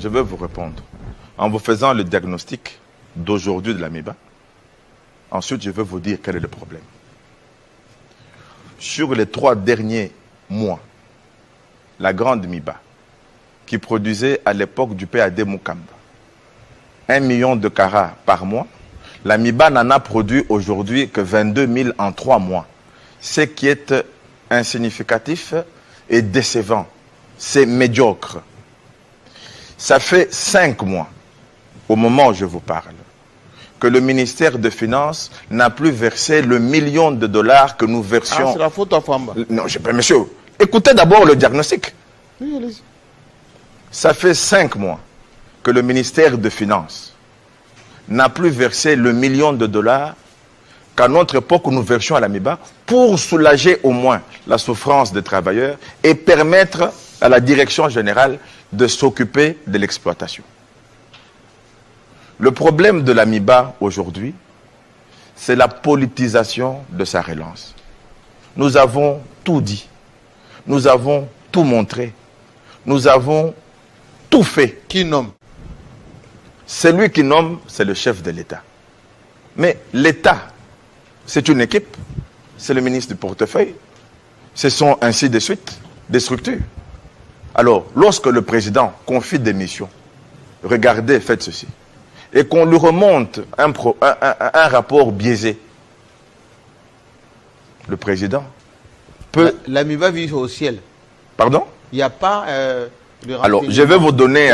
je vais vous répondre en vous faisant le diagnostic d'aujourd'hui de l'AMIBA. Ensuite, je vais vous dire quel est le problème. Sur les 3 derniers mois, la grande MIBA, qui produisait à l'époque du PAD Moukamba 1 million de carats par mois, la MIBA n'en a produit aujourd'hui que 22 000 en 3 mois. Ce qui est insignificatif et décevant. C'est médiocre. Ça fait 5 mois, au moment où je vous parle, que le ministère des Finances n'a plus versé le $1 million que nous versions. Ah, c'est la faute à Famba. Non, monsieur, écoutez d'abord le diagnostic. Oui, allez-y. Ça fait 5 mois que le ministère des Finances n'a plus versé le $1 million qu'à notre époque nous versions à l'AMIBA pour soulager au moins la souffrance des travailleurs et permettre à la direction générale de s'occuper de l'exploitation. Le problème de l'AMIBA aujourd'hui, c'est la politisation de sa relance. Nous avons tout dit, nous avons tout montré, nous avons tout fait. Qui nomme? Celui qui nomme, c'est le chef de l'État. Mais l'État, c'est une équipe, c'est le ministre du portefeuille, ce sont ainsi de suite des structures. Alors, lorsque le président confie des missions, regardez, faites ceci, et qu'on lui remonte un rapport biaisé, le président peut... L'AMIBA vit au ciel. Pardon? Il n'y a pas... alors, je vais vous donner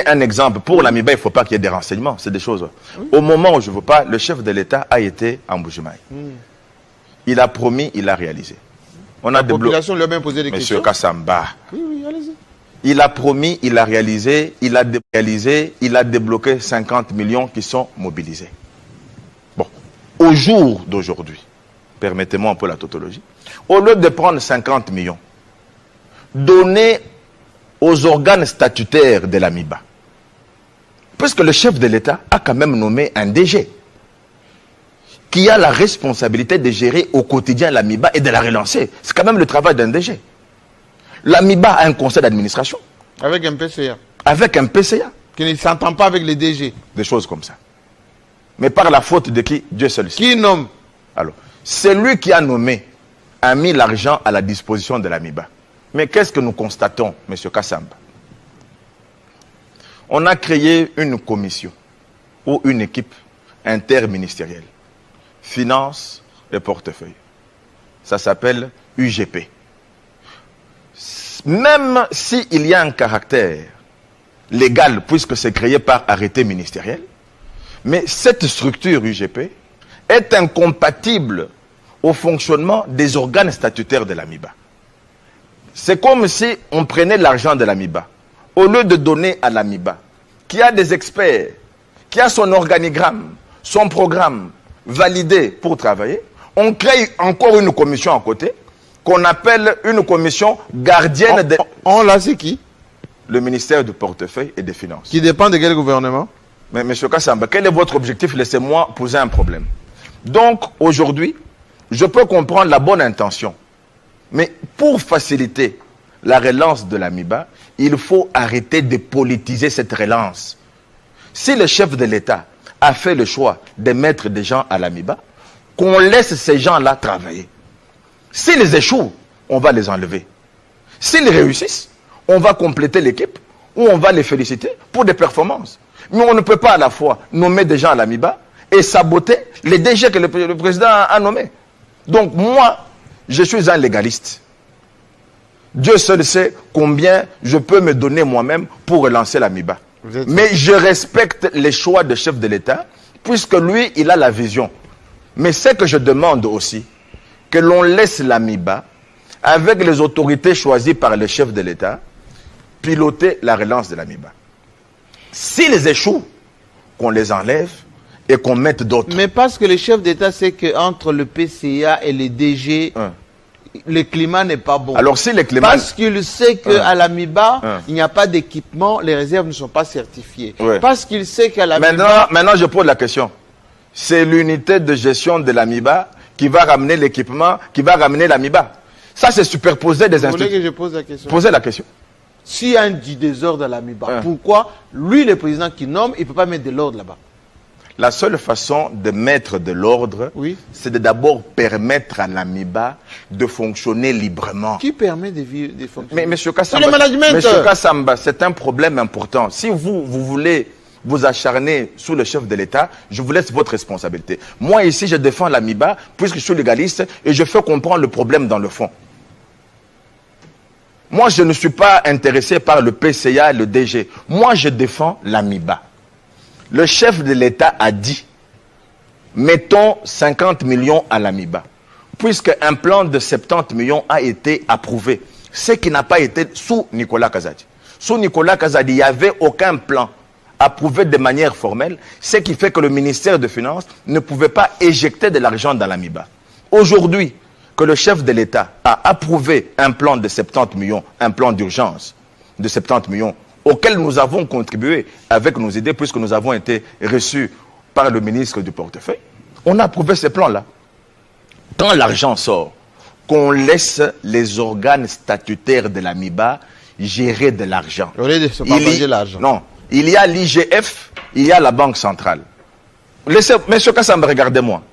un exemple. Pour l'AMIBA, il ne faut pas qu'il y ait des renseignements. C'est des choses. Oui. Au moment où je vous parle, le chef de l'État a été en Bujumaï. Il a promis, il a réalisé. La population lui a même posé des questions. Monsieur Kassamba. Oui, allez-y. Il a promis, il a réalisé, il a débloqué 50 millions qui sont mobilisés. Bon, au jour d'aujourd'hui, permettez-moi un peu la tautologie, au lieu de prendre 50 millions, donner aux organes statutaires de l'AMIBA. Puisque le chef de l'État a quand même nommé un DG qui a la responsabilité de gérer au quotidien l'AMIBA et de la relancer. C'est quand même le travail d'un DG. L'AMIBA a un conseil d'administration. Avec un PCA. Avec un PCA. Qui ne s'entend pas avec les DG. Des choses comme ça. Mais par la faute de qui? Dieu seul sait. Qui nomme? Alors, celui qui a nommé a mis l'argent à la disposition de l'AMIBA. Mais qu'est-ce que nous constatons, M. Kassamba? On a créé une commission ou une équipe interministérielle. Finance et portefeuille. Ça s'appelle UGP. Même s'il y a un caractère légal, puisque c'est créé par arrêté ministériel, mais cette structure UGP est incompatible au fonctionnement des organes statutaires de l'AMIBA. C'est comme si on prenait l'argent de l'AMIBA, au lieu de donner à l'AMIBA, qui a des experts, qui a son organigramme, son programme validé pour travailler, on crée encore une commission à côté, qu'on appelle une commission gardienne de... On l'a, c'est qui? Le ministère du portefeuille et des finances. Qui dépend de quel gouvernement? Mais M. Kassamba, quel est votre objectif? Laissez-moi poser un problème. Donc, aujourd'hui, je peux comprendre la bonne intention. Mais pour faciliter la relance de l'AMIBA, il faut arrêter de politiser cette relance. Si le chef de l'État a fait le choix de mettre des gens à l'AMIBA, qu'on laisse ces gens-là travailler. S'ils échouent, on va les enlever. S'ils réussissent, on va compléter l'équipe ou on va les féliciter pour des performances. Mais on ne peut pas à la fois nommer des gens à l'AMIBA et saboter les DG que le président a nommés. Donc moi, je suis un légaliste. Dieu seul sait combien je peux me donner moi-même pour relancer l'AMIBA. Mais je respecte les choix du chef de l'État, puisque lui, il a la vision. Mais ce que je demande aussi, que l'on laisse l'AMIBA, avec les autorités choisies par le chef de l'État, piloter la relance de l'AMIBA. S'ils échouent, qu'on les enlève et qu'on mette d'autres. Mais parce que le chef d'État sait qu'entre le PCA et les DG, le climat n'est pas bon. Alors si le climat... Parce qu'il sait qu'à l'AMIBA, il n'y a pas d'équipement, les réserves ne sont pas certifiées. Parce qu'il sait qu'à l'AMIBA... Maintenant, je pose la question. C'est l'unité de gestion de l'AMIBA qui va ramener l'équipement, qui va ramener l'AMIBA. Ça, c'est superposer des institutions. Vous voulez que je pose la question? Posez la question. s'il y a un désordre à l'AMIBA, pourquoi lui, le président qui nomme, il ne peut pas mettre de l'ordre là-bas? La seule façon de mettre de l'ordre, c'est de d'abord permettre à l'AMIBA de fonctionner librement. Qui permet de fonctionner? Mais M. Kassamba, c'est un problème important. Si vous voulez vous acharner sous le chef de l'État, je vous laisse votre responsabilité. Moi, ici, je défends l'AMIBA, puisque je suis légaliste, et je fais comprendre le problème dans le fond. Moi, je ne suis pas intéressé par le PCA et le DG. Moi, je défends l'AMIBA. Le chef de l'État a dit, mettons 50 millions à l'AMIBA, puisque un plan de 70 millions a été approuvé, ce qui n'a pas été sous Nicolas Kazadi. Sous Nicolas Kazadi, il n'y avait aucun plan approuvé de manière formelle, ce qui fait que le ministère des Finances ne pouvait pas éjecter de l'argent dans l'AMIBA. Aujourd'hui, que le chef de l'État a approuvé un plan de 70 millions, un plan d'urgence de 70 millions, auquel nous avons contribué avec nos idées, puisque nous avons été reçus par le ministre du portefeuille, on a approuvé ces plans-là. Quand l'argent sort, qu'on laisse les organes statutaires de l'AMIBA gérer de l'argent. Au lieu de se partager l'argent. Non. Il y a l'IGF, il y a la Banque centrale. Laissez, Monsieur Kassamba, regardez-moi.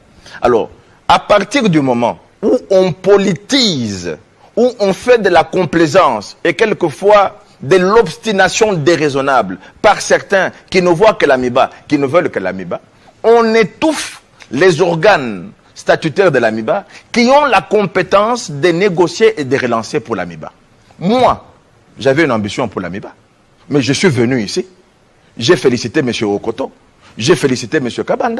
Alors, à partir du moment où on politise, où on fait de la complaisance et quelquefois de l'obstination déraisonnable par certains qui ne voient que l'AMIBA, qui ne veulent que l'AMIBA, on étouffe les organes statutaires de l'AMIBA qui ont la compétence de négocier et de relancer pour l'AMIBA. Moi, j'avais une ambition pour l'AMIBA, mais je suis venu ici, j'ai félicité M. Okoto, j'ai félicité M. Kabanda.